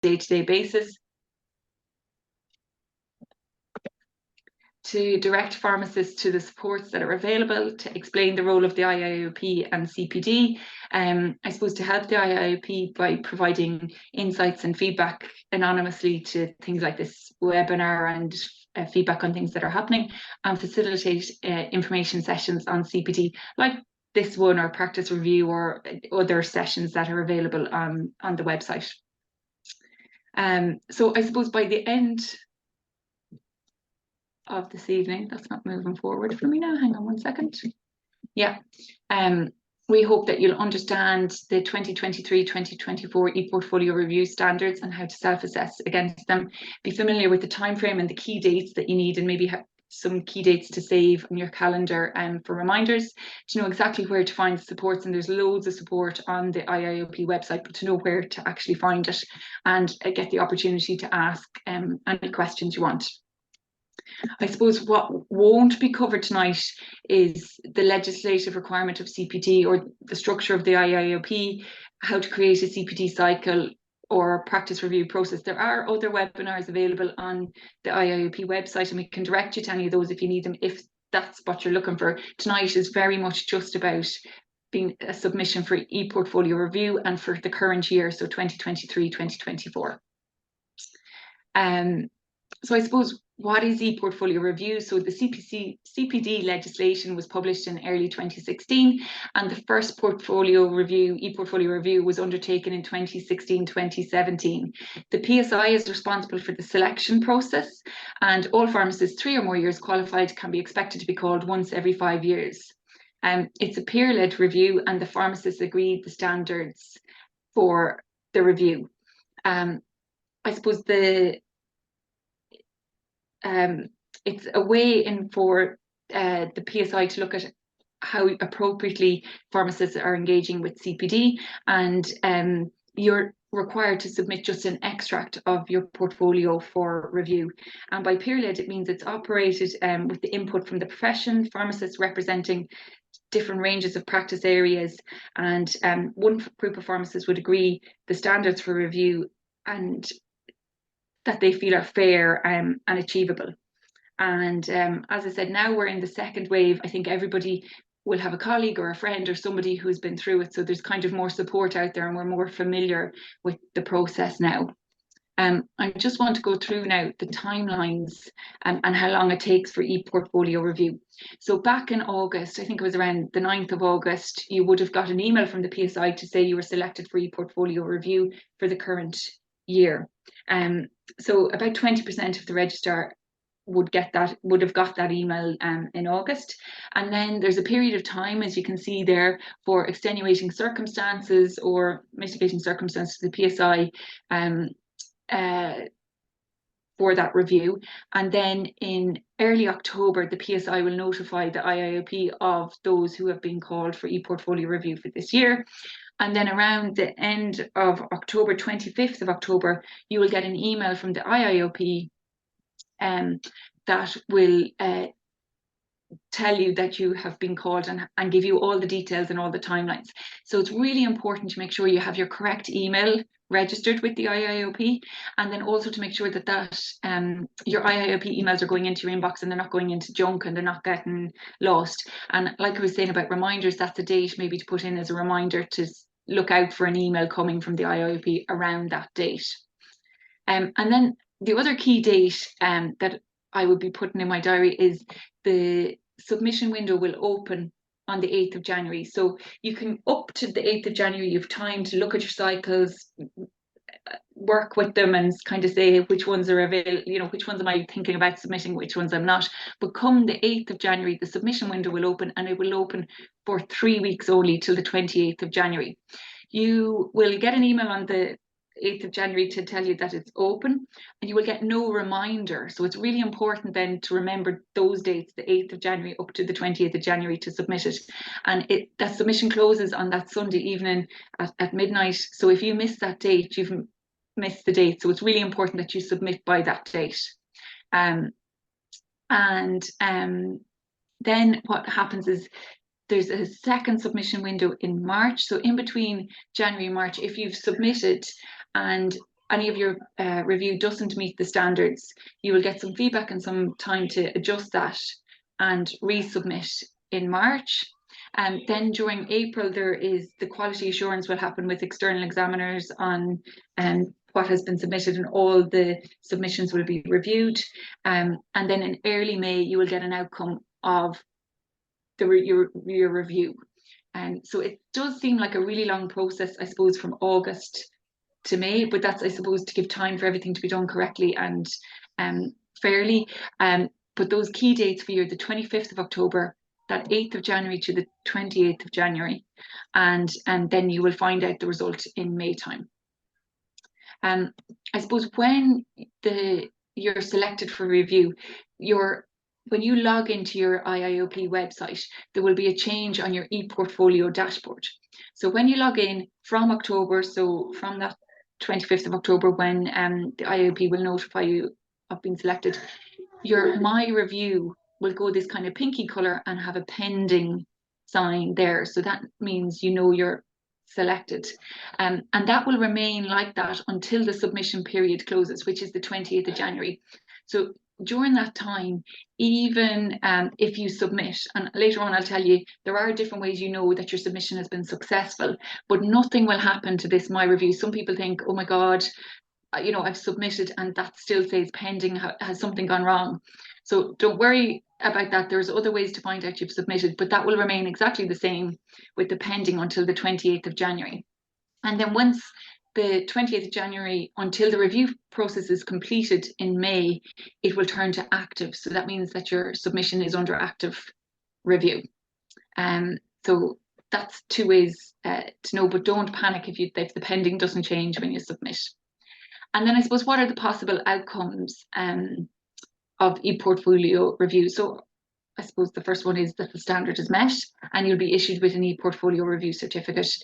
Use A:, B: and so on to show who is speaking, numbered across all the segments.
A: day-to-day basis, to direct pharmacists to the supports that are available, to explain the role of the IIOP and CPD, I suppose to help the IIOP by providing insights and feedback anonymously to things like this webinar and feedback on things that are happening, and facilitate information sessions on CPD like this one, or practice review, or other sessions that are available on the website. So I suppose by the end of this evening, that's not moving forward for me now, hang on one second. Yeah, we hope that you'll understand the 2023-2024 ePortfolio review standards and how to self-assess against them, be familiar with the timeframe and the key dates that you need, and maybe have some key dates to save on your calendar for reminders, to know exactly where to find supports, and there's loads of support on the IIOP website, but to know where to actually find it and get the opportunity to ask any questions you want. I suppose what won't be covered tonight is the legislative requirement of CPD, or the structure of the IIOP, how to create a CPD cycle or practice review process. There are other webinars available on the IIOP website, and we can direct you to any of those if you need them, if that's what you're looking for. Tonight is very much just about being a submission for ePortfolio review and for the current year, so 2023-2024. So I suppose, what is ePortfolio review? So the CPD legislation was published in early 2016, and the first ePortfolio review was undertaken in 2016-2017. The PSI is responsible for the selection process, and all pharmacists 3 or more years qualified can be expected to be called once every 5 years. It's a peer-led review, and the pharmacists agreed the standards for the review. I suppose it's a way in for the PSI to look at how appropriately pharmacists are engaging with CPD, and you're required to submit just an extract of your portfolio for review. And by peer-led, it means it's operated with the input from the profession, pharmacists representing different ranges of practice areas, and one group of pharmacists would agree the standards for review and that they feel are fair and achievable. And as I said, now we're in the second wave. I think everybody will have a colleague or a friend or somebody who's been through it, so there's kind of more support out there, and we're more familiar with the process now. I just want to go through now the timelines and how long it takes for ePortfolio review. So back in August, I think it was around the 9th of August, you would have got an email from the PSI to say you were selected for ePortfolio review for the current year. So about 20% of the registrar would have got that email in August, and then there's a period of time, as you can see there, for extenuating circumstances or mitigating circumstances to the PSI for that review. And then in early October, the PSI will notify the IIOP of those who have been called for ePortfolio review for this year. And then around the end of October, 25th of October, you will get an email from the IIOP that will tell you that you have been called and give you all the details and all the timelines. So it's really important to make sure you have your correct email registered with the IIOP, and then also to make sure that your IIOP emails are going into your inbox and they're not going into junk and they're not getting lost. And like I was saying about reminders, that's a date maybe to put in as a reminder to look out for an email coming from the IIOP around that date. And then the other key date that I would be putting in my diary is the submission window will open on the 8th of January. So you can, up to the 8th of January, you have time to look at your cycles, work with them and kind of say which ones are available, you know, which ones am I thinking about submitting, which ones I'm not. But come the 8th of January, the submission window will open, and it will open for 3 weeks only till the 28th of January. You will get an email on the 8th of January to tell you that it's open, and you will get no reminder. So it's really important then to remember those dates, the 8th of January up to the 28th of January, to submit it. And that submission closes on that Sunday evening at midnight. So if you miss that date, you've missed the date. So it's really important that you submit by that date. Then what happens is there's a second submission window in March. So in between January and March, if you've submitted and any of your review doesn't meet the standards, you will get some feedback and some time to adjust that and resubmit in March. And then during April, there is the quality assurance will happen with external examiners on what has been submitted, and all the submissions will be reviewed. And then in early May, you will get an outcome of your review. And so it does seem like a really long process, I suppose, from August to May, but that's, I suppose, to give time for everything to be done correctly and fairly. But those key dates for you are the 25th of October, that 8th of January to the 28th of January, and then you will find out the result in May time. I suppose when you're selected for review, when you log into your IIOP website, there will be a change on your ePortfolio dashboard. So when you log in from October, so from that 25th of October, when the IIOP will notify you of being selected, your My Review will go this kind of pinky colour and have a pending sign there. So that means you know you're selected. And that will remain like that until the submission period closes, which is the 28th of January. So during that time, even if you submit, and later on I'll tell you, there are different ways you know that your submission has been successful, but nothing will happen to this My Review. Some people think, oh my God, you know, I've submitted and that still says pending. Has something gone wrong? So don't worry about that. There's other ways to find out you've submitted, but that will remain exactly the same with the pending until the 28th of January. And then once the 28th of January, until the review process is completed in May, it will turn to active. So that means that your submission is under active review. So that's two ways to know, but don't panic if the pending doesn't change when you submit. And then I suppose, what are the possible outcomes of ePortfolio review? So I suppose the first one is that the standard is met and you'll be issued with an ePortfolio review certificate.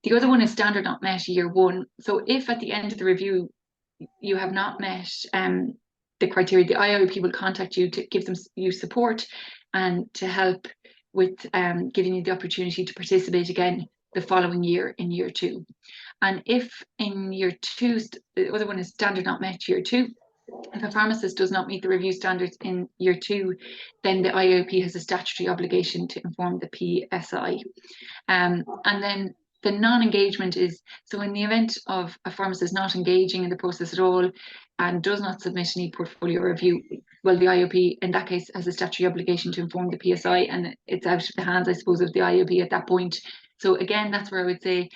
A: The other one is standard not met year one. So if at the end of the review you have not met the criteria, the IIOP will contact you to give you support and to help with giving you the opportunity to participate again the following year in year two. And if in year two, the other one is standard not met year two, if a pharmacist does not meet the review standards in year two, then the IIOP has a statutory obligation to inform the PSI. And then the non-engagement is, so in the event of a pharmacist not engaging in the process at all and does not submit an ePortfolio review, well, the IOP in that case has a statutory obligation to inform the PSI, and it's out of the hands, I suppose, of the IOP at that point. So again, that's where I would say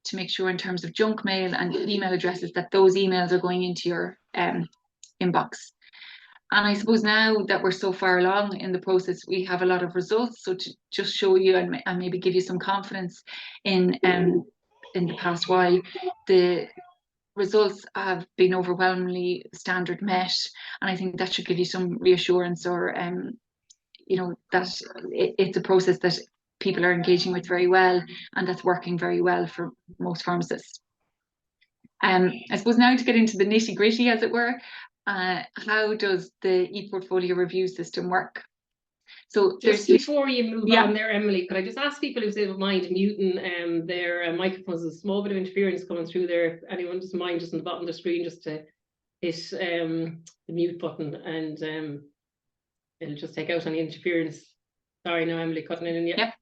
A: to make sure in terms of junk mail and email addresses that those emails are going into your inbox. And I suppose now that we're so far along in the process, we have a lot of results. So to just show you and maybe give you some confidence in the past why the results have been overwhelmingly standard met. And I think that should give you some reassurance, or you know, that it's a process that people are engaging with very well and that's working very well for most pharmacists. I suppose now to get into the nitty gritty, as it were, how does the ePortfolio review system work? So
B: just before you move on there, Emily, could I just ask people if they don't mind muting their microphones? There's a small bit of interference coming through there. Anyone doesn't mind, just on the bottom of the screen, just to hit the mute button, and it'll just take out any interference. Sorry, now Emily cutting in.
A: Yep.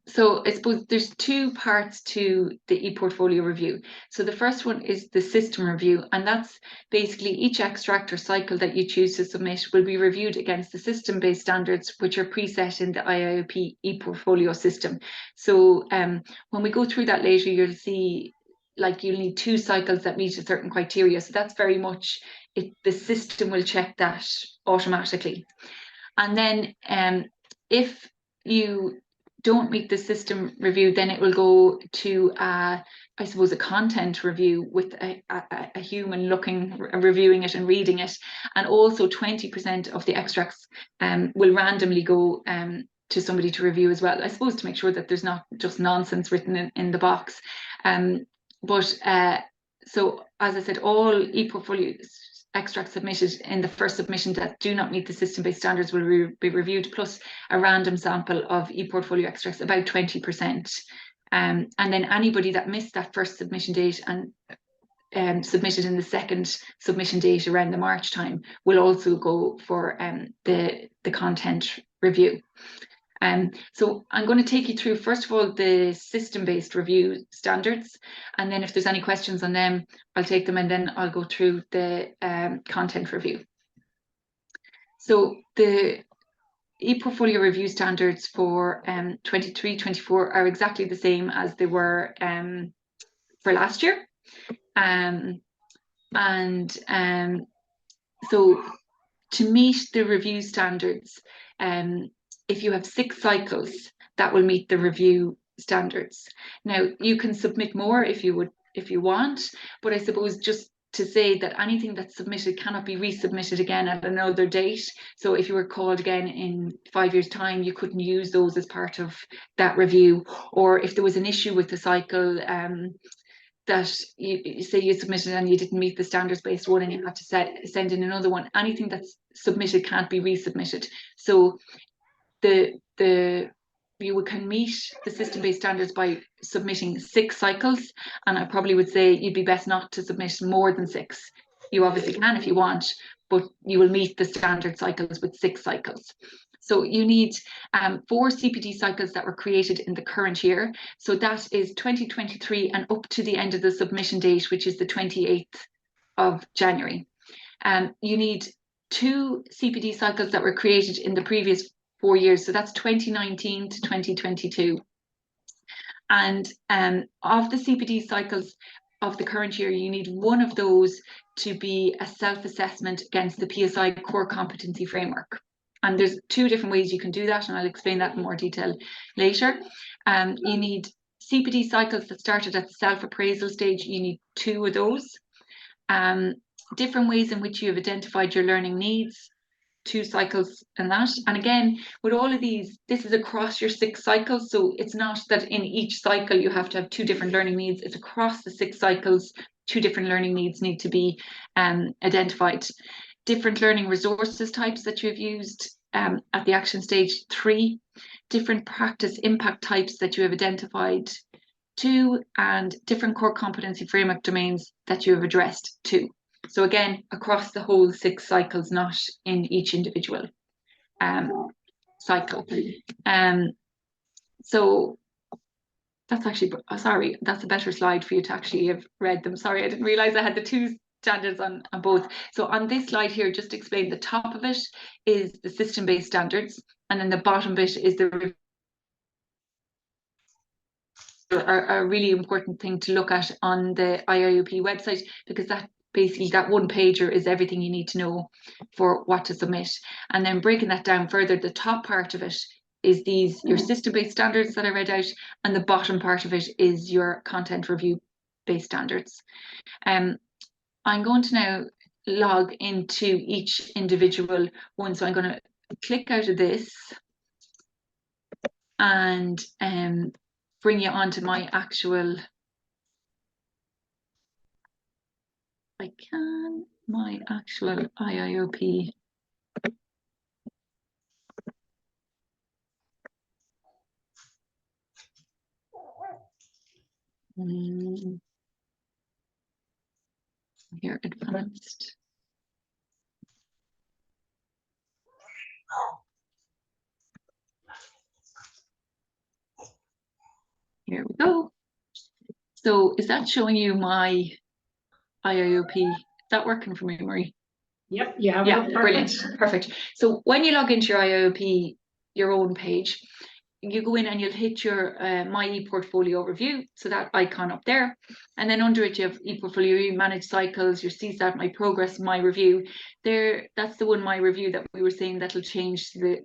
A: So I suppose there's two parts to the ePortfolio review. So the first one is the system review, and that's basically each extract or cycle that you choose to submit will be reviewed against the system-based standards, which are preset in the IIOP ePortfolio system. So when we go through that later, you'll see like you'll need 2 cycles that meet a certain criteria. So that's very much the system will check that automatically. And then if you don't meet the system review, then it will go to I suppose a content review with a human reviewing it and reading it, and also 20% of the extracts will randomly go to somebody to review as well, I suppose, to make sure that there's not just nonsense written in the box. So as I said, all ePortfolio extracts submitted in the first submission that do not meet the system-based standards will be reviewed, plus a random sample of ePortfolio extracts, about 20%. And then anybody that missed that first submission date and submitted in the second submission date around the March time will also go for the content review. So I'm going to take you through, first of all, the system-based review standards, and then if there's any questions on them, I'll take them, and then I'll go through the content review. So the ePortfolio review standards for 23-24 are exactly the same as they were for last year. So to meet the review standards, if you have 6 cycles, that will meet the review standards. Now, you can submit more if you want, but I suppose just to say that anything that's submitted cannot be resubmitted again at another date. So if you were called again in 5 years' time, you couldn't use those as part of that review. Or if there was an issue with the cycle, that you say you submitted and you didn't meet the standards-based one and you have to send in another one, anything that's submitted can't be resubmitted. So you can meet the system-based standards by submitting 6 cycles, and I probably would say you'd be best not to submit more than 6. You obviously can if you want, but you will meet the standard cycles with 6 cycles. So you need 4 CPD cycles that were created in the current year. So that is 2023 and up to the end of the submission date, which is the 28th of January. You need 2 CPD cycles that were created in the previous 4 years. So that's 2019 to 2022. And of the CPD cycles of the current year, you need 1 of those to be a self-assessment against the PSI core competency framework. And there's 2 different ways you can do that, and I'll explain that in more detail later. You need CPD cycles that started at the self-appraisal stage. You need 2 of those. Different ways in which you have identified your learning needs, 2 cycles and that. And again, with all of these, this is across your 6 cycles. So it's not that in each cycle you have to have 2 different learning needs. It's across the 6 cycles, 2 different learning needs need to be identified. Different learning resources types that you've used at the action stage 3, different practice impact types that you have identified 2, and different core competency framework domains that you have addressed 2. So again, across the whole 6 cycles, not in each individual cycle. So that's actually, sorry, that's a better slide for you to actually have read them. Sorry, I didn't realize I had the 2 standards on both. So on this slide here, just to explain, the top of it is the system-based standards, and then the bottom bit is the a really important thing to look at on the IIOP website, because that basically, that 1 pager is everything you need to know for what to submit. And then breaking that down further, the top part of it is your system-based standards that I read out, and the bottom part of it is your content review-based standards. I'm going to now log into each individual one. So I'm going to click out of this and bring you onto my actual, my actual IIOP. Here, advanced. Here we go. So is that showing you my IIOP? Is that working for me, Marie?
B: Yep, you have
A: it.
B: Yeah,
A: Brilliant, perfect. So when you log into your IIOP, your own page, you go in and you'll hit your My ePortfolio review, so that icon up there, and then under it you have ePortfolio, manage cycles, your CSAT, my progress, my review. There, that's the one, my review, that we were saying that'll change the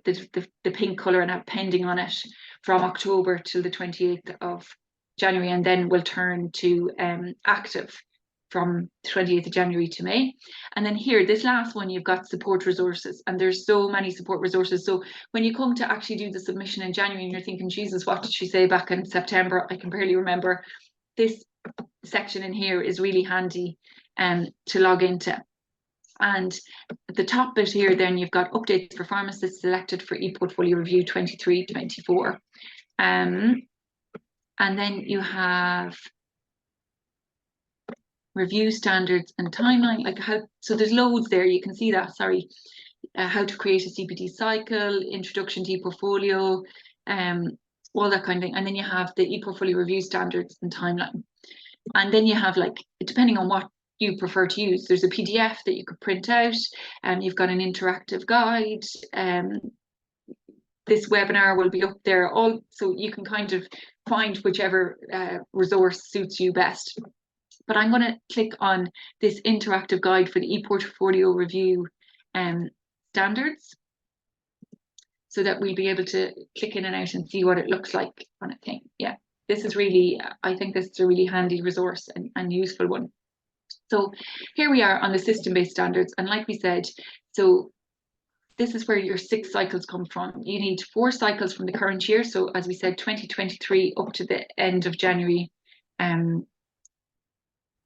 A: pink colour and have pending on it from October till the 28th of January, and then will turn to active from 28th of January to May. And then here, this last one, you've got support resources, and there's so many support resources. So when you come to actually do the submission in January and you're thinking, Jesus, what did she say back in September? I can barely remember. This section in here is really handy to log into. And at the top bit here, then you've got updates for pharmacists selected for ePortfolio Review 23-24. And then you have review standards and timeline, like how, so there's loads there, you can see that, sorry. How to create a CPD cycle, introduction to ePortfolio, all that kind of thing. And then you have the ePortfolio review standards and timeline. And then you have, like, depending on what you prefer to use, there's a PDF that you could print out, and you've got an interactive guide. This webinar will be up there, all, so you can kind of find whichever resource suits you best. But I'm going to click on this interactive guide for the ePortfolio review standards, so that we'll be able to click in and out and see what it looks like on a thing. Yeah, this is really, I think this is a really handy resource and useful one. So here we are on the system-based standards, and like we said, so this is where your 6 cycles come from. You need 4 cycles from the current year, so as we said, 2023 up to the end of January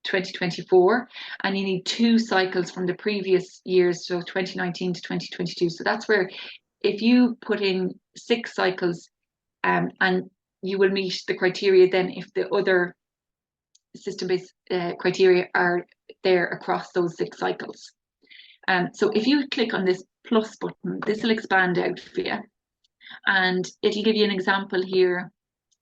A: 2024, and you need 2 cycles from the previous years, so 2019 to 2022. So that's where, if you put in 6 cycles, and you will meet the criteria then if the other system-based criteria are there across those 6 cycles. So if you click on this plus button, this will expand out for you, and it'll give you an example here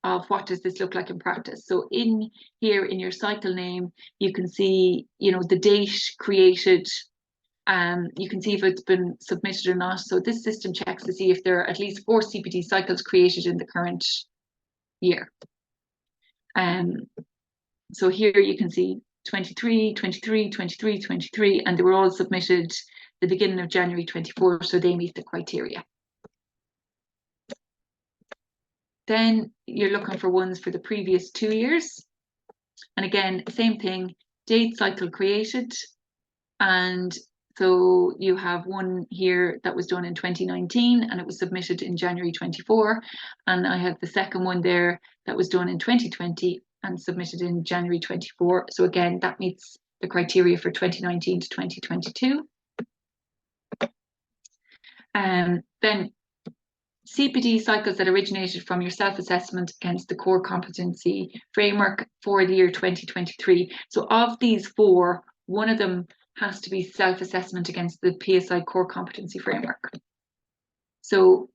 A: of what does this look like in practice. So in here, in your cycle name, you can see, you know, the date created. You can see if it's been submitted or not. So this system checks to see if there are at least 4 CPD cycles created in the current year. So here you can see 23, 23, 23, 23, and they were all submitted the beginning of January 24, so they meet the criteria. Then you're looking for ones for the previous 2 years. And again, same thing, date cycle created. And so you have one here that was done in 2019 and it was submitted in January 24. And I have the second one there that was done in 2020 and submitted in January 24. So again, that meets the criteria for 2019 to 2022. Then CPD cycles that originated from your self-assessment against the core competency framework for the year 2023. So of these 4, one of them has to be self-assessment against the PSI core competency framework. So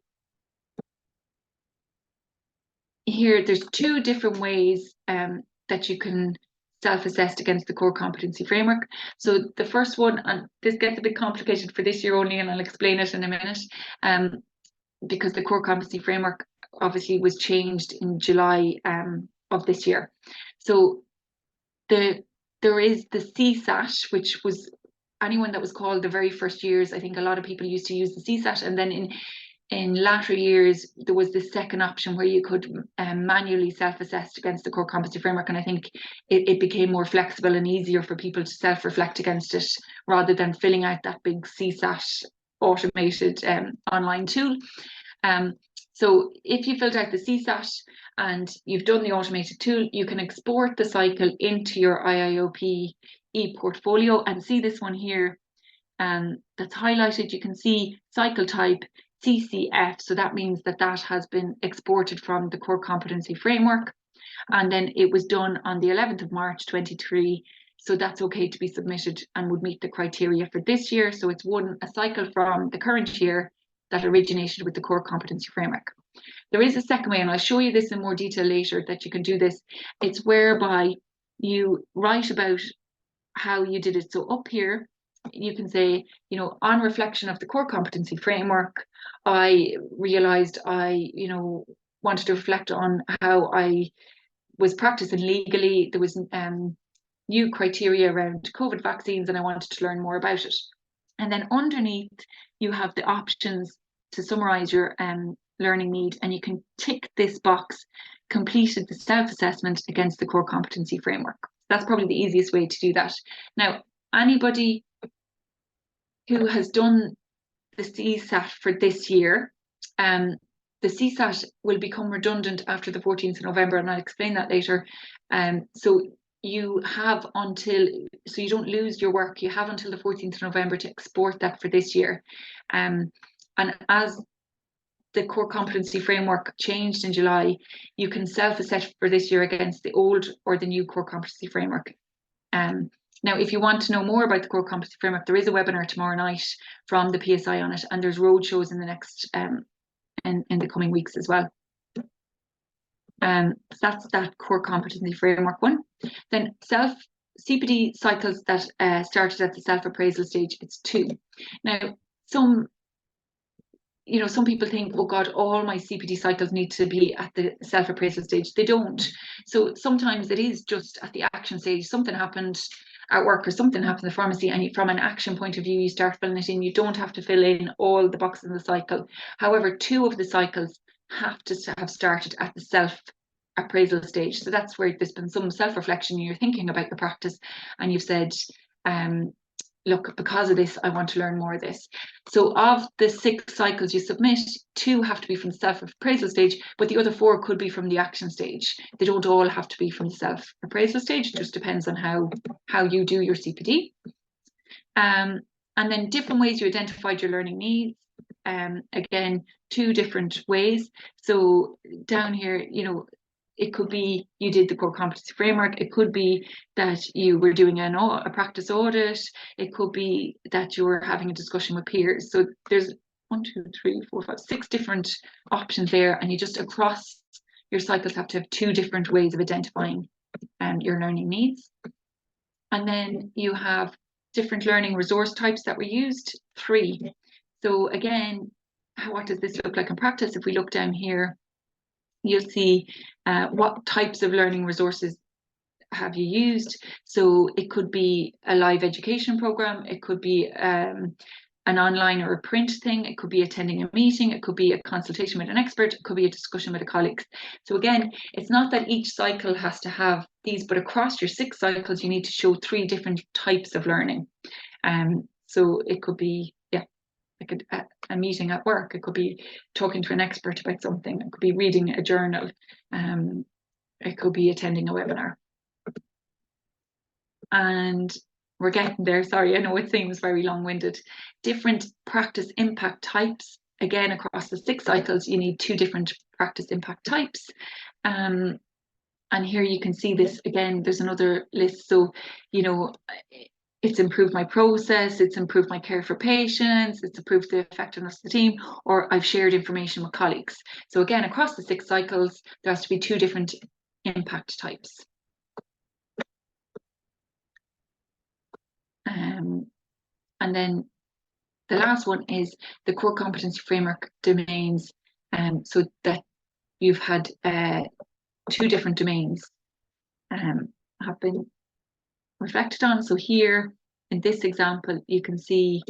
A: here there's 2 different ways that you can self-assessed against the core competency framework. So the first one, and this gets a bit complicated for this year only, and I'll explain it in a minute, because the core competency framework obviously was changed in July of this year. So there is the CSAT, which was anyone that was called the very first years. I think a lot of people used to use the CSAT, and then in latter years there was this second option where you could manually self-assess against the core competency framework, and I think it became more flexible and easier for people to self-reflect against it rather than filling out that big CSAT automated online tool. So if you filled out the CSAT and you've done the automated tool, you can export the cycle into your IIOP ePortfolio, and see this one here that's highlighted. You can see cycle type CCF, so that means that has been exported from the core competency framework, and then it was done on the 11th of March 23, so that's okay to be submitted and would meet the criteria for this year. So it's a cycle from the current year that originated with the core competency framework. There is a second way, and I'll show you this in more detail later, that you can do this. It's whereby you write about how you did it. So up here you can say, you know, on reflection of the core competency framework, I realized I, you know, wanted to reflect on how I was practicing legally. There was new criteria around COVID vaccines and I wanted to learn more about it. And then underneath you have the options to summarize your learning need, and you can tick this box, completed the self-assessment against the core competency framework. That's probably the easiest way to do that. Now, anybody who has done the CSAT for this year, the CSAT will become redundant after the 14th of November, and I'll explain that later. So you have until, so you don't lose your work, you have until the 14th of November to export that for this year. And as the core competency framework changed in July, you can self-assess for this year against the old or the new core competency framework. Now, if you want to know more about the core competency framework, there is a webinar tomorrow night from the PSI on it, and there's roadshows in the next in the coming weeks as well. So that's that core competency framework one. Then CPD cycles that started at the self-appraisal stage, it's 2. Now, some people think, oh God, all my CPD cycles need to be at the self-appraisal stage. They don't. So sometimes it is just at the action stage. Something happened at work or something happened in the pharmacy, and from an action point of view, you start filling it in. You don't have to fill in all the boxes in the cycle. However, 2 of the cycles have to have started at the self-appraisal stage. So that's where there's been some self-reflection. You're thinking about your practice, and you've said, look, because of this, I want to learn more of this. So of the 6 cycles you submit, 2 have to be from the self-appraisal stage, but the other 4 could be from the action stage. They don't all have to be from the self-appraisal stage. It just depends on how you do your CPD. And then different ways you identified your learning needs. Again, 2 different ways. So down here, it could be you did the core competency framework. It could be that you were doing a practice audit. It could be that you were having a discussion with peers. So there's 1, 2, 3, 4, 5, 6 different options there, and you just across your cycles have to have 2 different ways of identifying your learning needs. And then you have different learning resource types that were used, 3. So again, what does this look like in practice? If we look down here, you'll see what types of learning resources have you used. So it could be a live education program, it could be an online or a print thing, it could be attending a meeting, it could be a consultation with an expert, it could be a discussion with a colleague. So again, it's not that each cycle has to have these, but across your 6 cycles, you need to show 3 different types of learning. So it could be, like a meeting at work, it could be talking to an expert about something, it could be reading a journal, it could be attending a webinar. And we're getting there, sorry, I know it seems very long-winded. Different practice impact types. Again, across the 6 cycles, you need 2 different practice impact types. And here you can see this again, there's another list. So, it's improved my process, it's improved my care for patients, it's improved the effectiveness of the team, or I've shared information with colleagues. So again, across the 6 cycles, there has to be 2 different impact types. And then the last one is the core competency framework domains. So that you've had 2 different domains have been reflected on. So here in this example, you can see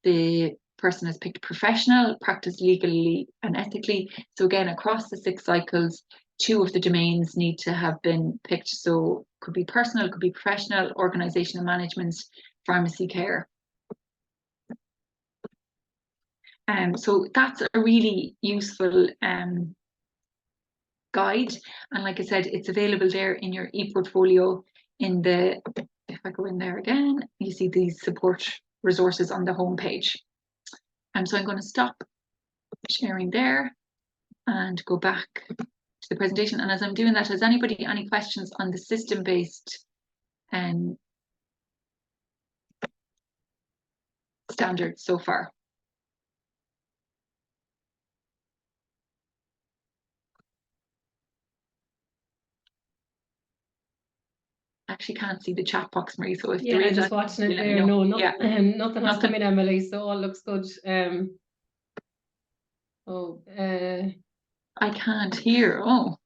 A: the person has picked professional, practice legally and ethically. So again, across the 6 cycles, 2 of the domains need to have been picked. So it could be personal, it could be professional, organisation and management, pharmacy care. So that's a really useful guide. And like I said, it's available there in your ePortfolio in the, if I go in there again, you see these support resources on the home page. So I'm going to stop sharing there and go back to the presentation. And as I'm doing that, has anybody any questions on the system-based standards so far? Actually can't see the chat box, Marie, so if there is,
B: I'm just watching it there. No, nothing has come in, Emily, so all looks good.
A: I can't hear. Oh,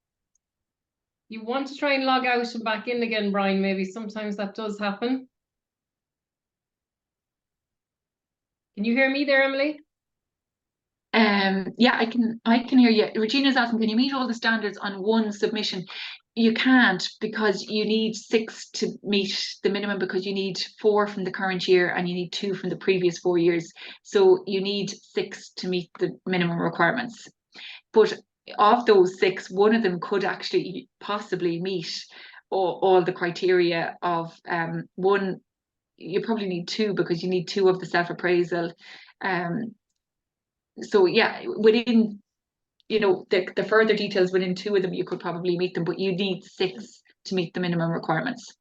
B: you want to try and log out and back in again, Brian? Maybe sometimes that does happen. Can you hear me there, Emily?
A: Yeah, I can hear you. Regina's asking, can you meet all the standards on one submission? You can't, because you need 6 to meet the minimum, because you need 4 from the current year and you need 2 from the previous 4 years. So you need 6 to meet the minimum requirements. But of those 6, one of them could actually possibly meet all the criteria of one. You probably need 2, because you need 2 of the self-appraisal. So yeah, within, the further details within 2 of them, you could probably meet them, but you need 6 to meet the minimum requirements.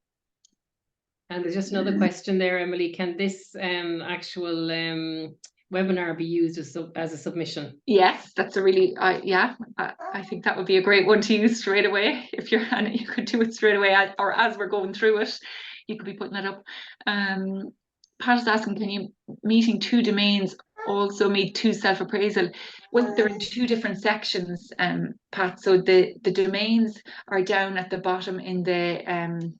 B: And there's just another question there, Emily. Can this actual webinar be used as a submission?
A: Yes, that's a really, yeah, I think that would be a great one to use straight away. If you're, and you could do it straight away, or as we're going through it, you could be putting it up. Pat is asking, can you meeting two domains also meet two self-appraisal? Well, they're in two different sections, Pat. So the domains are down at the bottom in the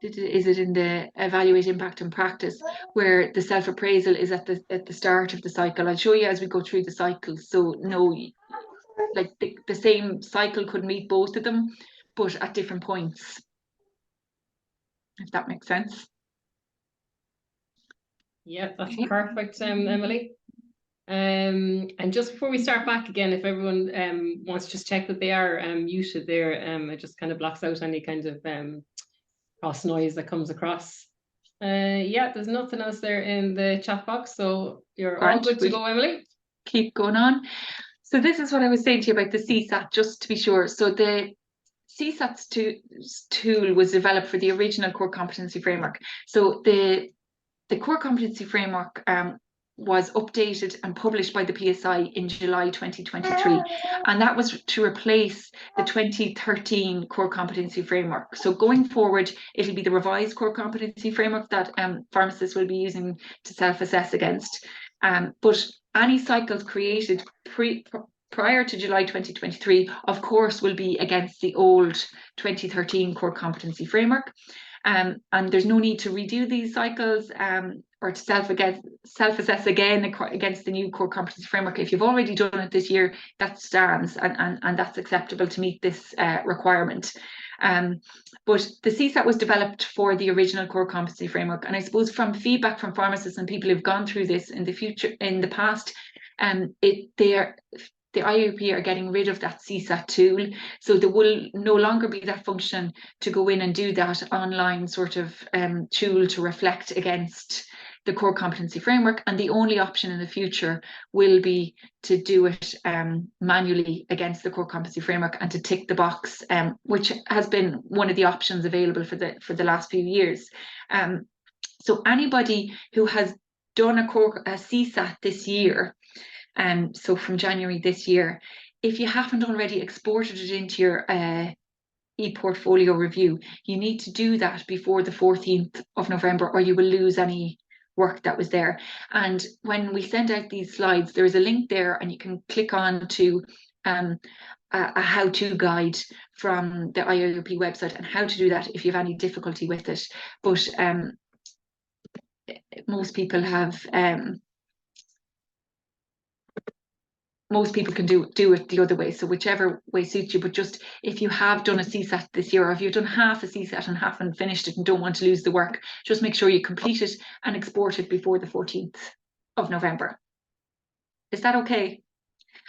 A: is it in the evaluate impact and practice, where the self-appraisal is at the start of the cycle. I'll show you as we go through the cycles. So no, like the same cycle could meet both of them, but at different points, if that makes sense.
B: Yeah, that's perfect, Emily. And just before we start back again, if everyone wants to just check that they are muted there, it just kind of blocks out any kind of cross noise that comes across. Yeah, there's nothing else there in the chat box, so you're all good to go, Emily.
A: Keep going on. So this is what I was saying to you about the CSAT, just to be sure. So the CSAT tool was developed for the original core competency framework. So the core competency framework was updated and published by the PSI in July 2023, and that was to replace the 2013 core competency framework. So going forward, it'll be the revised core competency framework that pharmacists will be using to self-assess against. But any cycles created prior to July 2023, of course, will be against the old 2013 core competency framework. And there's no need to redo these cycles or to self-assess again against the new core competency framework. If you've already done it this year, that stands and that's acceptable to meet this requirement. But the CSAT was developed for the original core competency framework, and I suppose from feedback from pharmacists and people who've gone through this in the past, the IAP are getting rid of that CSAT tool, so there will no longer be that function to go in and do that online sort of tool to reflect against the core competency framework, and the only option in the future will be to do it manually against the core competency framework and to tick the box, which has been one of the options available for the last few years. So anybody who has done a CSAT this year, so from January this year, if you haven't already exported it into your ePortfolio review, you need to do that before the 14th of November, or you will lose any work that was there. And when we send out these slides, there is a link there, and you can click on to a how-to guide from the IOP website and how to do that if you have any difficulty with it. But most people have most people can do it the other way, so whichever way suits you. But just if you have done a CSAT this year, or if you've done half a CSAT and haven't finished it and don't want to lose the work, just make sure you complete it and export it before the 14th of November. Is that okay?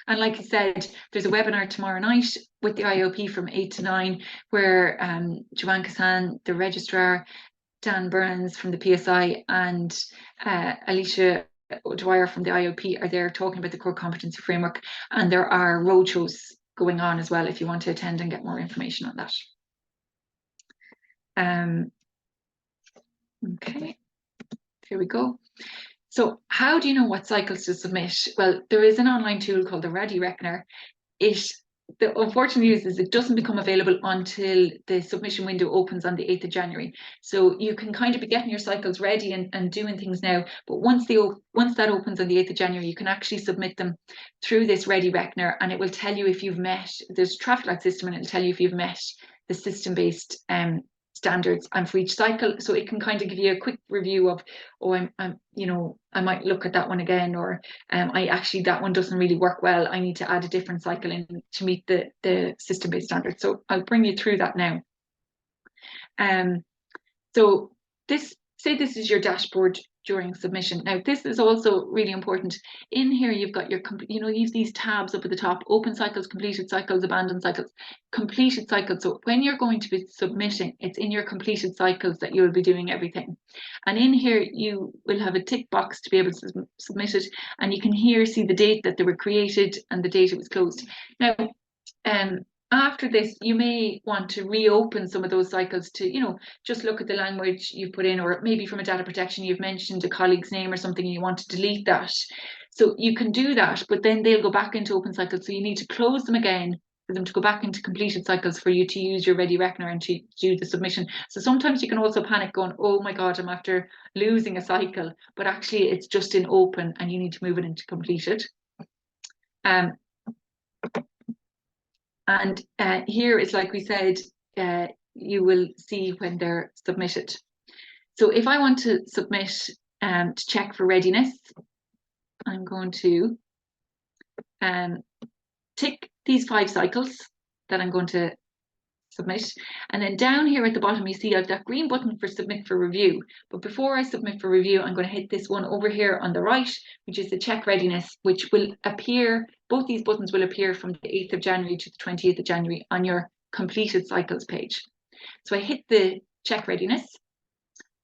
A: And like I said, there's a webinar tomorrow night with the IOP from 8 to 9, where Joanne Cassan, the registrar, Dan Burns from the PSI, and Alicia Dwyer from the IOP are there talking about the core competency framework, and there are roadshows going on as well if you want to attend and get more information on that. Okay, here we go. So how do you know what cycles to submit? Well, there is an online tool called the Ready Reckoner. The unfortunate news is it doesn't become available until the submission window opens on the 8th of January. So you can kind of be getting your cycles ready and doing things now, but once that opens on the 8th of January, you can actually submit them through this Ready Reckoner, and it will tell you if you've met, there's a traffic light system, and it'll tell you if you've met the system-based standards and for each cycle. So it can kind of give you a quick review of, oh, I might look at that one again, or that one doesn't really work well, I need to add a different cycle in to meet the system-based standards. So I'll bring you through that now. So this is your dashboard during submission. Now, this is also really important. In here, you've got your, you've these tabs up at the top: open cycles, completed cycles, abandoned cycles, completed cycles. So when you're going to be submitting, it's in your completed cycles that you'll be doing everything. And in here, you will have a tick box to be able to submit it. And you can here see the date that they were created and the date it was closed. Now, after this, you may want to reopen some of those cycles to, just look at the language you put in, or maybe from a data protection, you've mentioned a colleague's name or something and you want to delete that. So you can do that, but then they'll go back into open cycles. So you need to close them again for them to go back into completed cycles for you to use your Ready Reckoner and to do the submission. So sometimes you can also panic going, oh my God, I'm after losing a cycle, but actually it's just in open and you need to move it into completed. And here it's like we said, you will see when they're submitted. So if I want to submit to check for readiness, I'm going to tick these 5 cycles that I'm going to submit. And then down here at the bottom, you see I've that green button for submit for review. But before I submit for review, I'm going to hit this one over here on the right, which is the check readiness, which will appear, both these buttons will appear from the 8th of January to the 20th of January on your completed cycles page. So I hit the check readiness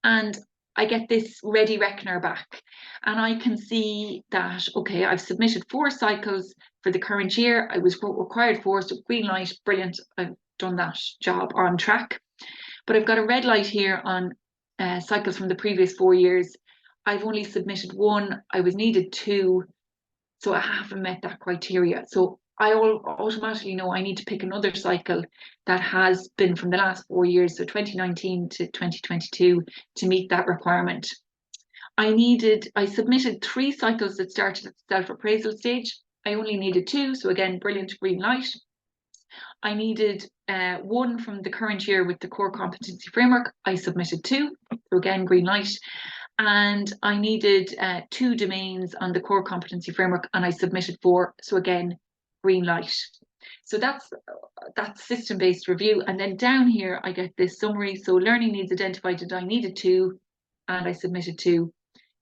A: and I get this Ready Reckoner back. And I can see that, okay, I've submitted 4 cycles for the current year. I was required 4, so green light, brilliant. I've done that job on track. But I've got a red light here on cycles from the previous 4 years. I've only submitted 1, I was needed 2, so I haven't met that criteria. So I automatically know I need to pick another cycle that has been from the last 4 years, so 2019 to 2022, to meet that requirement. I submitted 3 cycles that started at the self-appraisal stage. I only needed 2, so again, brilliant, green light. I needed 1 from the current year with the core competency framework. I submitted 2, so again, green light. And I needed 2 domains on the core competency framework, and I submitted 4, so again, green light. So that's system-based review. And then down here, I get this summary. So learning needs identified that I needed 2, and I submitted 2.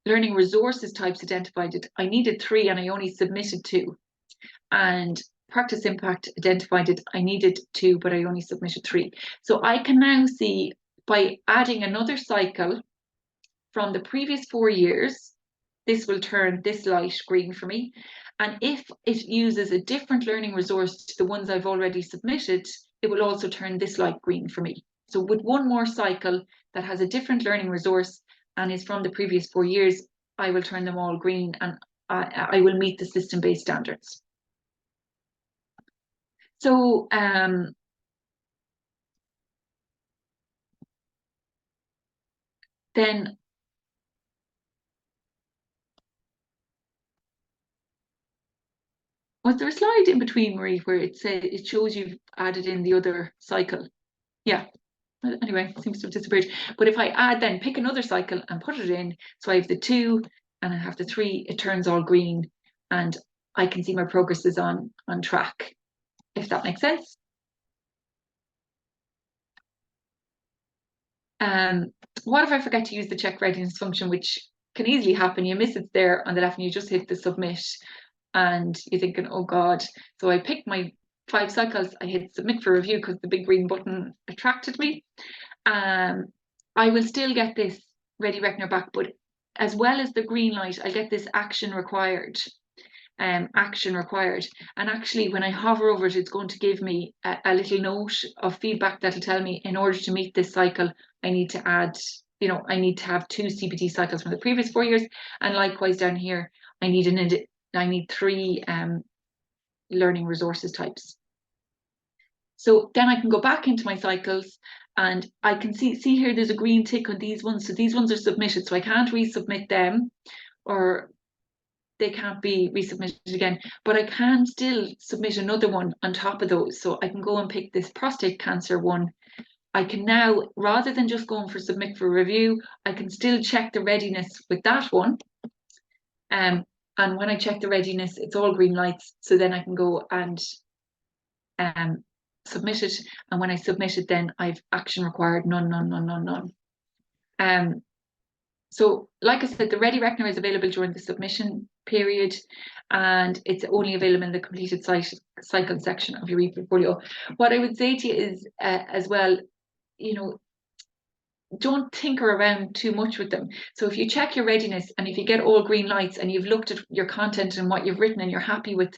A: Learning resources types identified it. I needed 3, and I only submitted 2. And practice impact identified it. I needed 2, but I only submitted 3. So I can now see, by adding another cycle from the previous 4 years, this will turn this light green for me. And if it uses a different learning resource to the ones I've already submitted, it will also turn this light green for me. So with 1 more cycle that has a different learning resource and is from the previous 4 years, I will turn them all green, and I will meet the system-based standards. So then was there a slide in between, Marie, where it shows you've added in the other cycle? Yeah. Anyway, it seems to have disappeared. But if I pick another cycle and put it in, so I have the 2 and I have the 3, it turns all green, and I can see my progress is on track, if that makes sense. What if I forget to use the check readiness function, which can easily happen? You miss it there on the left and you just hit the submit and you're thinking, oh God. So I picked my 5 cycles, I hit submit for review because the big green button attracted me. I will still get this Ready Reckoner back, but as well as the green light, I get this action required. Action required. And actually, when I hover over it, it's going to give me a little note of feedback that'll tell me, in order to meet this cycle, I need to add, I need to have 2 CPD cycles from the previous 4 years. And likewise down here, I need 3 learning resources types. So then I can go back into my cycles and I can see here there's a green tick on these ones. So these ones are submitted, so I can't resubmit them, or they can't be resubmitted again, but I can still submit another one on top of those. So I can go and pick this prostate cancer one. I can now, rather than just going for submit for review, I can still check the readiness with that one. And when I check the readiness, it's all green lights. So then I can go and submit it. And when I submit it, then I've action required, none. So like I said, the Ready Reckoner is available during the submission period, and it's only available in the completed cycle section of your ePortfolio. What I would say to you is as well, don't tinker around too much with them. So if you check your readiness and if you get all green lights and you've looked at your content and what you've written and you're happy with,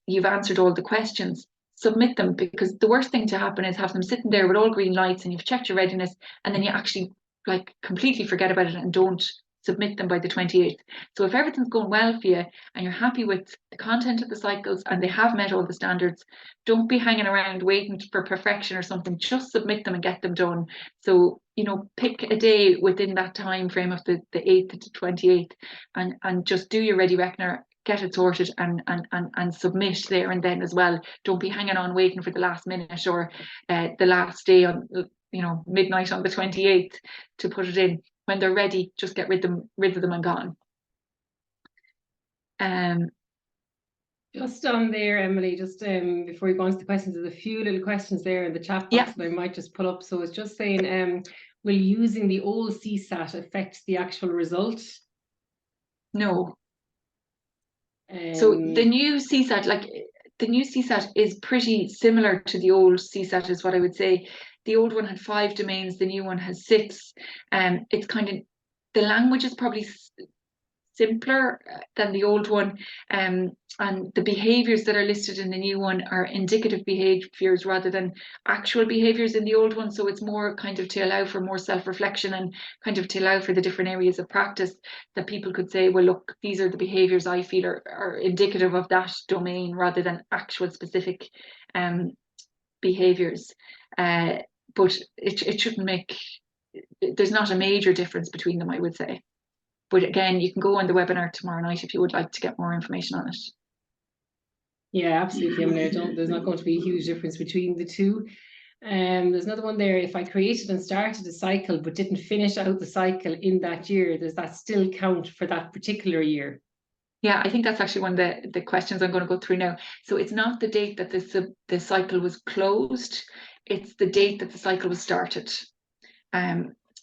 A: you've answered all the questions, submit them, because the worst thing to happen is have them sitting there with all green lights and you've checked your readiness and then you actually like completely forget about it and don't submit them by the 28th. So if everything's going well for you and you're happy with the content of the cycles and they have met all the standards, don't be hanging around waiting for perfection or something. Just submit them and get them done. So, you know, pick a day within that time frame of the 8th to 28th and just do your Ready Reckoner, get it sorted and submit there and then as well. Don't be hanging on waiting for the last minute or the last day on, you know, midnight on the 28th to put it in. When they're ready, just get rid of them and gone.
B: Just on there, Emily, just before we go on to the questions, there's a few little questions there in the chat box that I might just pull up. So it's just saying, will using the old CSAT affect the actual result?
A: No. So the new CSAT, the new CSAT is pretty similar to the old CSAT, is what I would say. The old one had 5 domains, the new one has 6. It's kind of, the language is probably simpler than the old one, and the behaviors that are listed in the new one are indicative behaviors rather than actual behaviors in the old one. So it's more kind of to allow for more self-reflection and kind of to allow for the different areas of practice that people could say, well, look, these are the behaviors I feel are indicative of that domain rather than actual specific behaviors. But it shouldn't make, there's not a major difference between them, I would say. But again, you can go on the webinar tomorrow night if you would like to get more information on it.
B: Yeah, absolutely. I mean, there's not going to be a huge difference between the two. There's another one there. If I created and started a cycle but didn't finish out the cycle in that year, does that still count for that particular year?
A: Yeah, I think that's actually one of the questions I'm going to go through now. So it's not the date that the cycle was closed, it's the date that the cycle was started.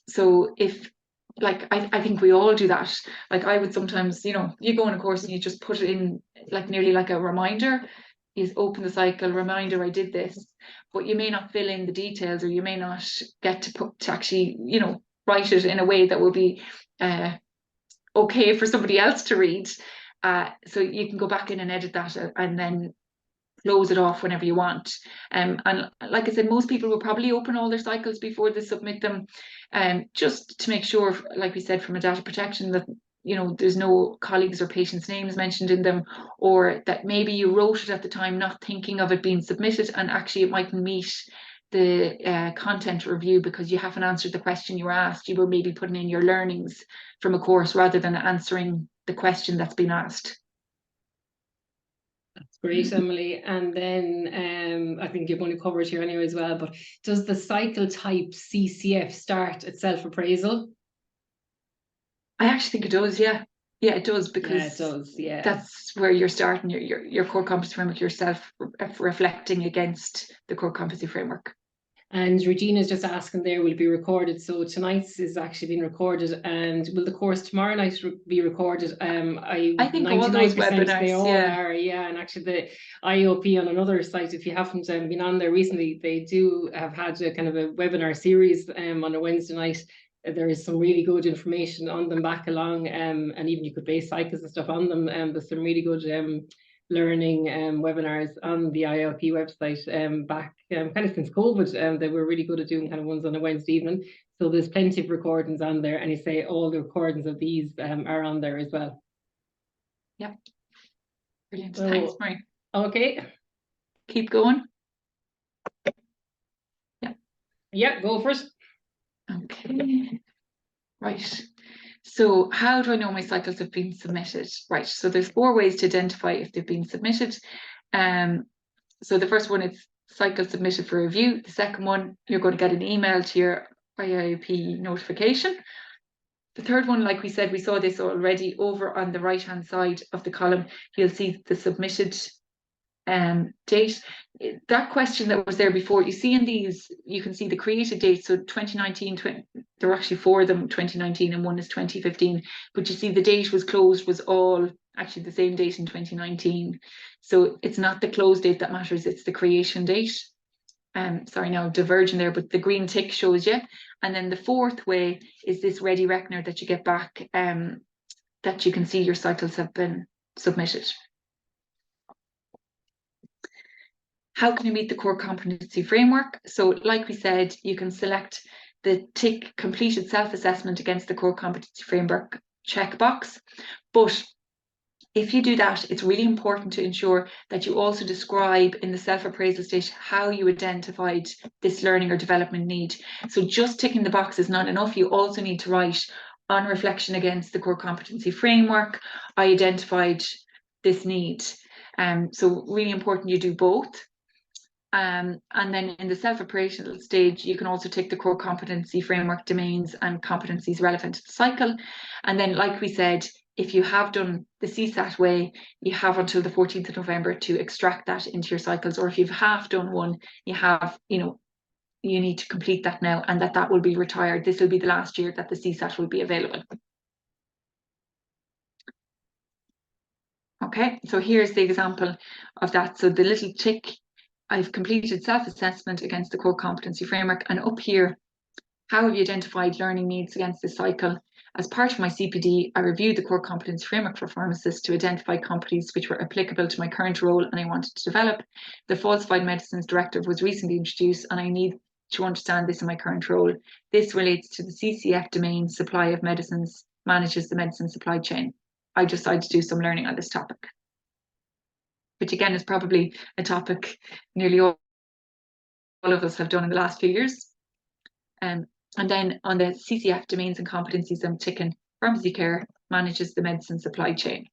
A: So if, like, I think we all do that. Like I would sometimes, you know, you go on a course and you just put it in like nearly like a reminder. You open the cycle, reminder, I did this, but you may not fill in the details, or you may not get to actually, you know, write it in a way that will be okay for somebody else to read. So you can go back in and edit that and then close it off whenever you want. And like I said, most people will probably open all their cycles before they submit them, just to make sure, like we said, from a data protection, that, you know, there's no colleagues or patients' names mentioned in them, or that maybe you wrote it at the time not thinking of it being submitted and actually it mightn't meet the content review because you haven't answered the question you were asked. You were maybe putting in your learnings from a course rather than answering the question that's been asked.
B: That's great, Emily. And then I think you're going to cover it here anyway as well, but does the cycle type CCF start at self-appraisal?
A: I actually think it does, yeah. Yeah, it does, because
B: yeah, it does, yeah.
A: That's where you're starting your core competency framework, yourself reflecting against the core competency framework.
B: And Regina's just asking there, will it be recorded? So tonight's is actually being recorded, and will the course tomorrow night be recorded?
A: I think all those webinars,
B: they all are, yeah. And actually the IOP on another site, if you haven't been on there recently, they do have had a kind of a webinar series on a Wednesday night. There is some really good information on them back along, and even you could base cycles and stuff on them. There's some really good learning webinars on the IOP website back kind of since COVID. They were really good at doing kind of ones on a Wednesday evening. So there's plenty of recordings on there, and you say all the recordings of these are on there as well.
A: Yeah, brilliant. So, thanks, Marie.
B: Okay,
A: keep going.
B: Yeah, go first.
A: Okay, right. So how do I know my cycles have been submitted? Right, so there's 4 ways to identify if they've been submitted. So the first one is cycle submitted for review. The second one, you're going to get an email to your IIP notification. The third one, like we said, we saw this already over on the right hand side of the column. You'll see the submitted date. That question that was there before, you see in these, you can see the created date. So 2019, there were actually 4 of them, 2019, and one is 2015. But you see the date was closed was all actually the same date in 2019. So it's not the close date that matters, it's the creation date. Sorry, now diverging there, but the green tick shows you. And then the 4th way is this Ready Reckoner that you get back, that you can see your cycles have been submitted. How can you meet the core competency framework? So like we said, you can select the tick completed self-assessment against the core competency framework checkbox. But if you do that, it's really important to ensure that you also describe in the self-appraisal stage how you identified this learning or development need. So just ticking the box is not enough. You also need to write, on reflection against the core competency framework, I identified this need. So really important you do both. And then in the self-appraisal stage, you can also take the core competency framework domains and competencies relevant to the cycle. And then, like we said, if you have done the CSAT way, you have until the 14th of November to extract that into your cycles. Or if you've half done one, you have, you need to complete that now, and that will be retired. This will be the last year that the CSAT will be available. Okay, so here's the example of that. So the little tick, I've completed self-assessment against the core competency framework, and up here, how have you identified learning needs against this cycle? As part of my CPD, I reviewed the core competency framework for pharmacists to identify competencies which were applicable to my current role and I wanted to develop. The Falsified Medicines Directive was recently introduced and I need to understand this in my current role. This relates to the CCF domain, supply of medicines, manages the medicine supply chain. I decided to do some learning on this topic, which again is probably a topic nearly all of us have done in the last few years. And then on the CCF domains and competencies, I'm ticking pharmacy care manages the medicine supply chain.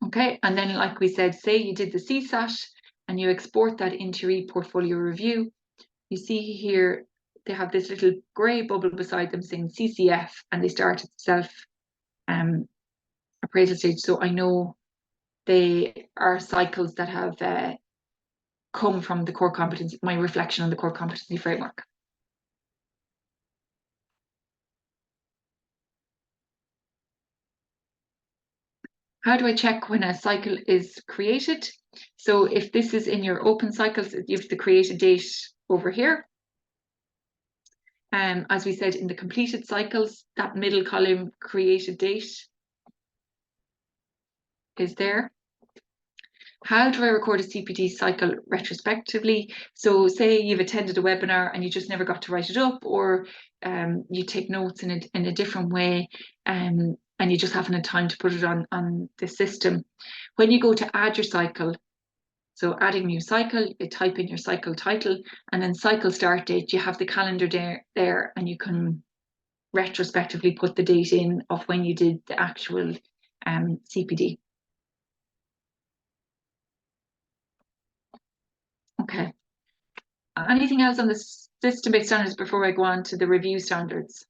A: Okay, and then like we said, say you did the CSAT and you export that into your ePortfolio review. You see here, they have this little grey bubble beside them saying CCF, and they start at self appraisal stage. So I know they are cycles that have come from the core competency, my reflection on the core competency framework. How do I check when a cycle is created? So if this is in your open cycles, you have the created date over here. As we said, in the completed cycles, that middle column created date is there. How do I record a CPD cycle retrospectively? So say you've attended a webinar and you just never got to write it up, or you take notes in a different way, and you just haven't had time to put it on the system. When you go to add your cycle, so adding new cycle, you type in your cycle title and then cycle start date, you have the calendar there and you can retrospectively put the date in of when you did the actual CPD. Okay. Anything else on the system-based standards before I go on to the review standards?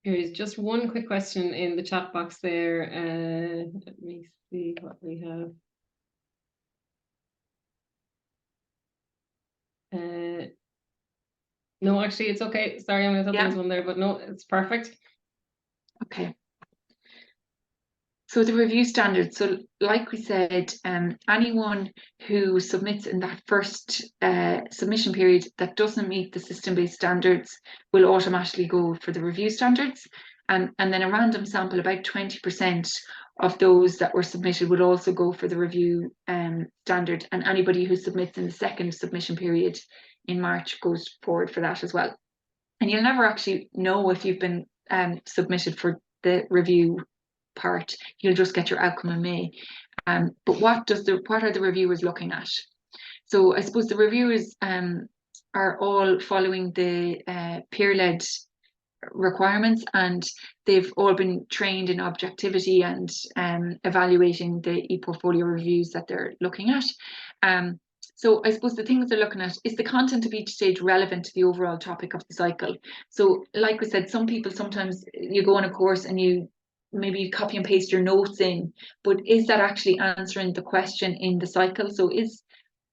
B: Here is just one quick question in the chat box there. Let me see what we have. No, actually, it's okay. Sorry, I'm going to thought there was one there, but no, it's perfect.
A: Okay. So the review standards, so like we said, anyone who submits in that first submission period that doesn't meet the system-based standards will automatically go for the review standards. And then a random sample, about 20% of those that were submitted would also go for the review standard. And anybody who submits in the second submission period in March goes forward for that as well. And you'll never actually know if you've been submitted for the review part. You'll just get your outcome in May. But what are the reviewers looking at? So I suppose the reviewers are all following the peer-led requirements, and they've all been trained in objectivity and evaluating the ePortfolio reviews that they're looking at. So I suppose the things they're looking at is the content of each stage relevant to the overall topic of the cycle. So like we said, some people, sometimes you go on a course and you maybe copy and paste your notes in, but is that actually answering the question in the cycle? So is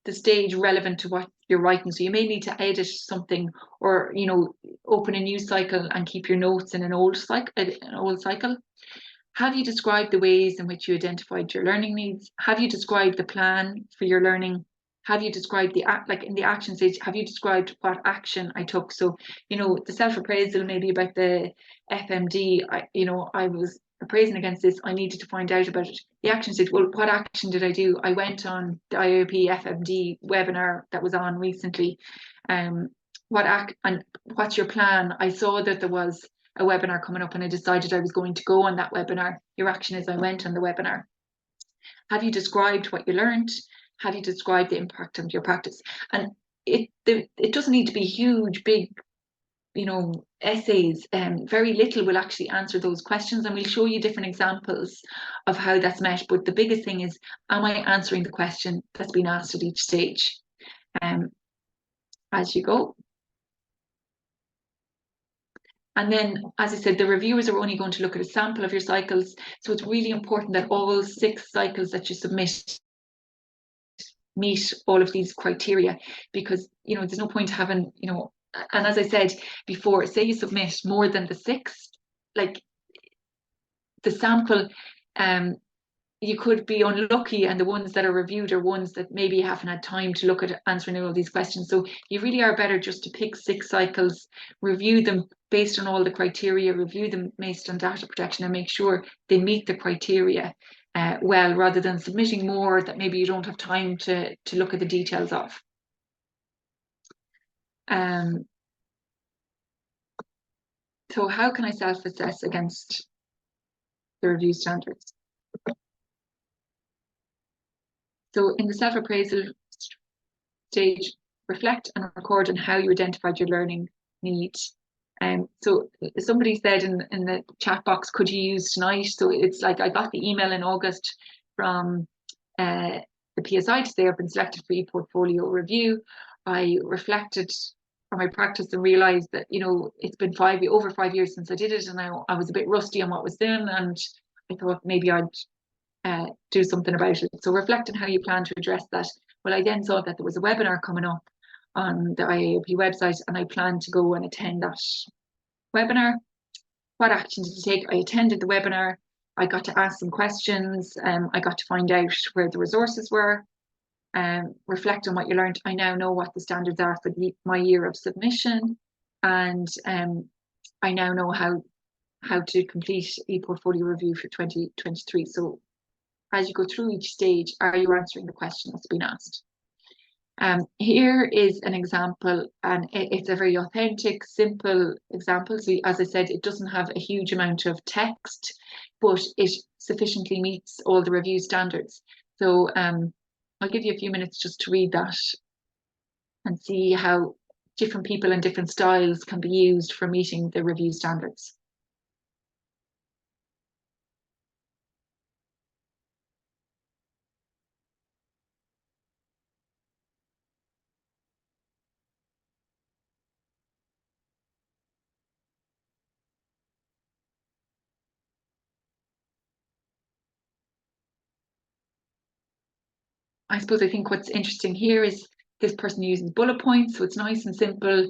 A: the stage relevant to what you're writing? So you may need to edit something, or open a new cycle and keep your notes in an old cycle. Have you described the ways in which you identified your learning needs? Have you described the plan for your learning? Have you described in the action stage, have you described what action I took? So, the self-appraisal maybe about the FMD, I was appraising against this, I needed to find out about it. The action stage, well, what action did I do? I went on the IOP FMD webinar that was on recently. And what's your plan? I saw that there was a webinar coming up and I decided I was going to go on that webinar. Your action is I went on the webinar. Have you described what you learned? Have you described the impact of your practice? And it doesn't need to be huge, big, essays. Very little will actually answer those questions, and we'll show you different examples of how that's met. But the biggest thing is, am I answering the question that's been asked at each stage? As you go. And then, as I said, the reviewers are only going to look at a sample of your cycles. So it's really important that all 6 cycles that you submit meet all of these criteria, because there's no point having, and as I said before, say you submit more than the 6, like the sample, you could be unlucky, and the ones that are reviewed are ones that maybe haven't had time to look at answering all these questions. So you really are better just to pick 6 cycles, review them based on all the criteria, review them based on data protection, and make sure they meet the criteria well, rather than submitting more that maybe you don't have time to look at the details of. So how can I self-assess against the review standards? So in the self-appraisal stage, reflect and record on how you identified your learning needs. So somebody said in the chat box, could you use tonight? So it's like, I got the email in August from the PSI to say I've been selected for ePortfolio review. I reflected on my practice and realized that, it's been over 5 years since I did it, and I was a bit rusty on what was done, and I thought maybe I'd do something about it. So reflect on how you plan to address that. Well, I then saw that there was a webinar coming up on the IAOP website, and I planned to go and attend that webinar. What action did you take? I attended the webinar. I got to ask some questions. I got to find out where the resources were. Reflect on what you learned. I now know what the standards are for my year of submission, and I now know how to complete ePortfolio review for 2023. So as you go through each stage, are you answering the question that's been asked? Here is an example, and it's a very authentic, simple example. So as I said, it doesn't have a huge amount of text, but it sufficiently meets all the review standards. So I'll give you a few minutes just to read that and see how different people and different styles can be used for meeting the review standards. I suppose I think what's interesting here is this person uses bullet points, so it's nice and simple,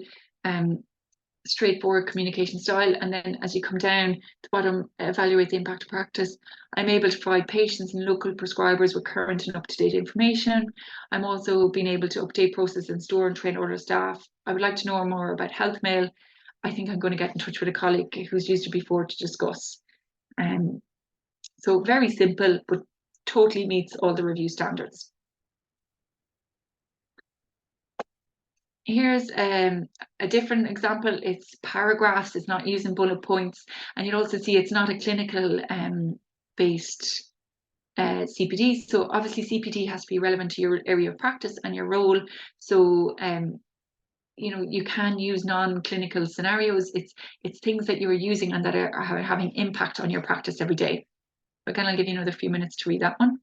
A: straightforward communication style. And then as you come down the bottom, evaluate the impact of practice. I'm able to provide patients and local prescribers with current and up-to-date information. I'm also being able to update, process and store and train all our staff. I would like to know more about health mail. I think I'm going to get in touch with a colleague who's used it before to discuss. So very simple, but totally meets all the review standards. Here's a different example. It's paragraphs, it's not using bullet points. And you'll also see it's not a clinical based CPD. So obviously CPD has to be relevant to your area of practice and your role. So you can use non-clinical scenarios. It's things that you're using and that are having impact on your practice every day. Again, I'll give you another few minutes to read that one.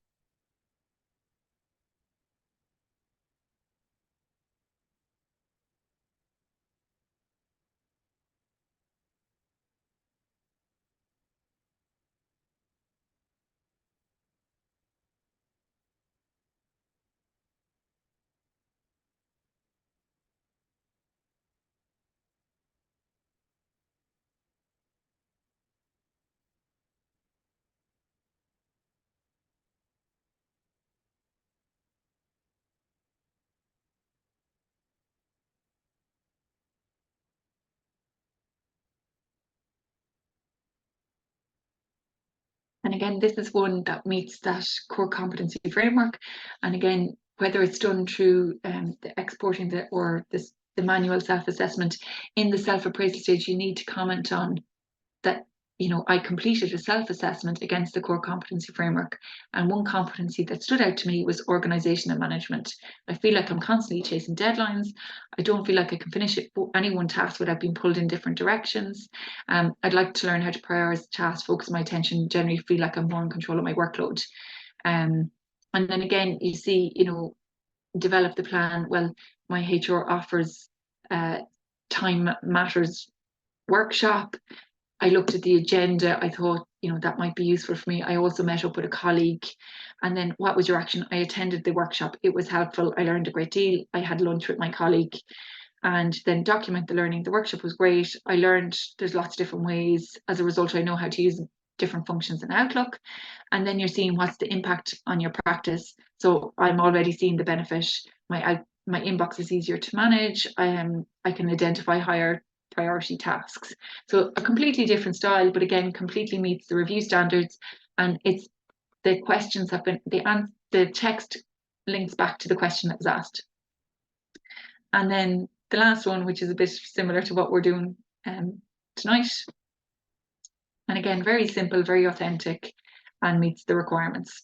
A: And again, this is one that meets that core competency framework. And again, whether it's done through the exporting or the manual self-assessment, in the self-appraisal stage, you need to comment on that, you know, I completed a self-assessment against the core competency framework. And one competency that stood out to me was organisation and management. I feel like I'm constantly chasing deadlines. I don't feel like I can finish any one task without being pulled in different directions. I'd like to learn how to prioritise tasks, focus my attention, generally feel like I'm more in control of my workload. And then again, you see, you know, develop the plan. Well, my HR offers time matters workshop. I looked at the agenda. I thought, you know, that might be useful for me. I also met up with a colleague. And then what was your action? I attended the workshop. It was helpful. I learned a great deal. I had lunch with my colleague, and then document the learning. The workshop was great. I learned there's lots of different ways. As a result, I know how to use different functions in Outlook. And then you're seeing what's the impact on your practice. So I'm already seeing the benefit. My inbox is easier to manage. I can identify higher priority tasks. So a completely different style, but again, completely meets the review standards. And it's the questions have been, the text links back to the question that was asked. And then the last one, which is a bit similar to what we're doing tonight. And again, very simple, very authentic, and meets the requirements.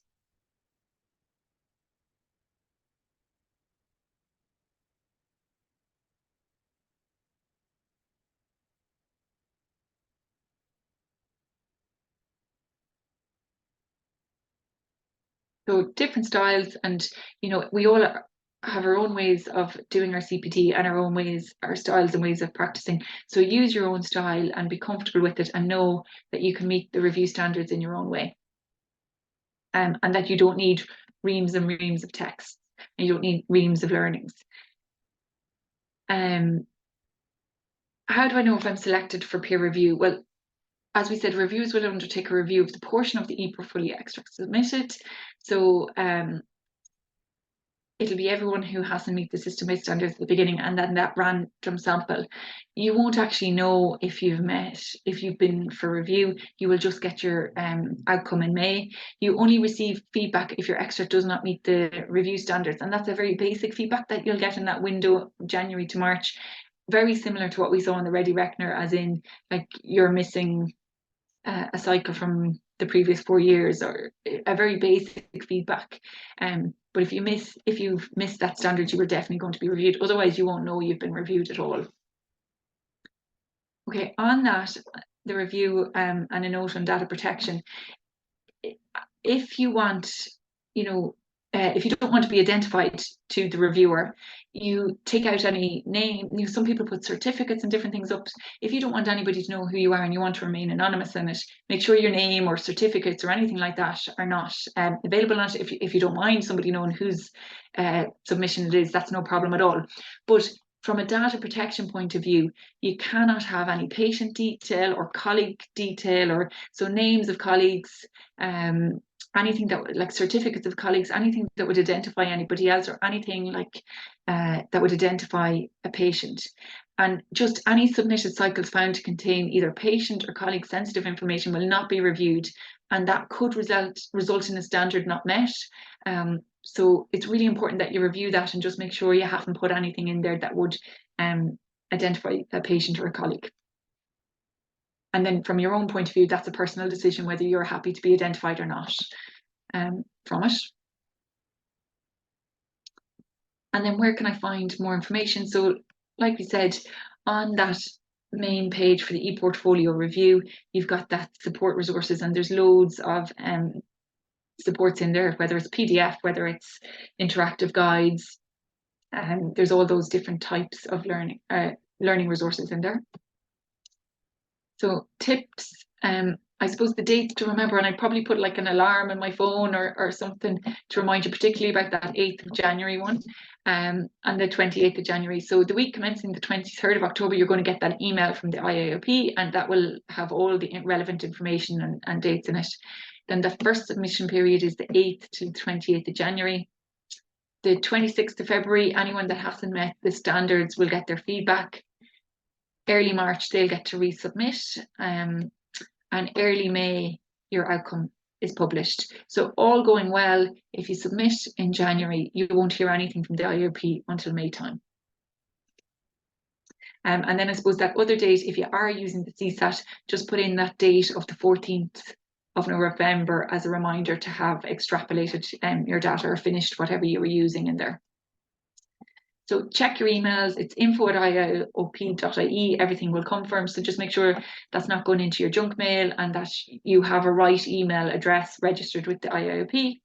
A: So different styles, and you know, we all have our own ways of doing our CPD and our own ways, our styles and ways of practicing. So use your own style and be comfortable with it, and know that you can meet the review standards in your own way. And that you don't need reams and reams of text, and you don't need reams of learnings. How do I know if I'm selected for peer review? Well, as we said, reviewers will undertake a review of the portion of the ePortfolio extract submitted. So it'll be everyone who hasn't met the system-based standards at the beginning, and then that random sample. You won't actually know if you've been for review. You will just get your outcome in May. You only receive feedback if your extract does not meet the review standards, and that's a very basic feedback that you'll get in that window, January to March. Very similar to what we saw in the Ready Reckoner, as in, like, you're missing a cycle from the previous 4 years, or a very basic feedback. But if you've missed that standard, you are definitely going to be reviewed. Otherwise, you won't know you've been reviewed at all. Okay, on that, the review and a note on data protection. If you want, you know, if you don't want to be identified to the reviewer, you take out any name. You know, some people put certificates and different things up. If you don't want anybody to know who you are and you want to remain anonymous in it, make sure your name or certificates or anything like that are not available on it. If you don't mind somebody knowing whose submission it is, that's no problem at all. But from a data protection point of view, you cannot have any patient detail or colleague detail, or so names of colleagues, anything that, like certificates of colleagues, anything that would identify anybody else, or anything like that would identify a patient. And just any submitted cycles found to contain either patient or colleague sensitive information will not be reviewed, and that could result in a standard not met. So it's really important that you review that and just make sure you haven't put anything in there that would identify a patient or a colleague. And then from your own point of view, that's a personal decision whether you're happy to be identified or not from it. And then where can I find more information? So like we said, on that main page for the ePortfolio review, you've got that support resources, and there's loads of supports in there, whether it's PDF, whether it's interactive guides. There's all those different types of learning resources in there. So tips, I suppose the dates to remember, and I'd probably put like an alarm on my phone or something to remind you, particularly about that 8th of January one, and the 28th of January. So the week commencing the 23rd of October, you're going to get that email from the IAOP, and that will have all the relevant information and dates in it. Then the first submission period is the 8th to the 28th of January. The 26th of February, anyone that hasn't met the standards will get their feedback. Early March, they'll get to resubmit, and early May, your outcome is published. So all going well, if you submit in January, you won't hear anything from the IOP until May time. And then I suppose that other date, if you are using the CSAT, just put in that date of the 14th of November as a reminder to have extrapolated your data or finished whatever you were using in there. So check your emails, it's info@iiop.ie, everything will come from. So just make sure that's not going into your junk mail and that you have a right email address registered with the IIOP.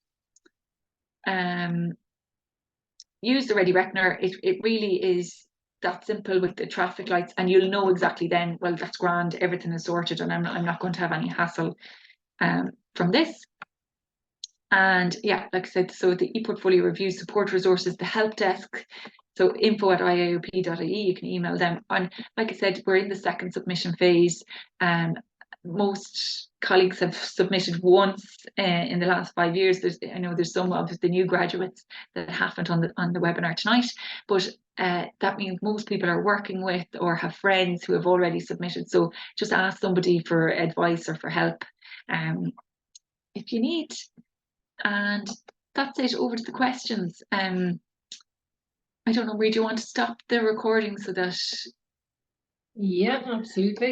A: Use the Ready Reckoner. It really is that simple with the traffic lights, and you'll know exactly then, well, that's grand, everything is sorted, and I'm not going to have any hassle from this. And yeah, like I said, so the ePortfolio review support resources, the help desk, so info@iiop.ie, you can email them. And like I said, we're in the second submission phase. Most colleagues have submitted once in the last 5 years. I know there's some of the new graduates that haven't on the webinar tonight, but that means most people are working with or have friends who have already submitted. So just ask somebody for advice or for help if you need. And that's it. Over to the questions. I don't know, where do you want to stop the recording so that?
B: Yeah, absolutely.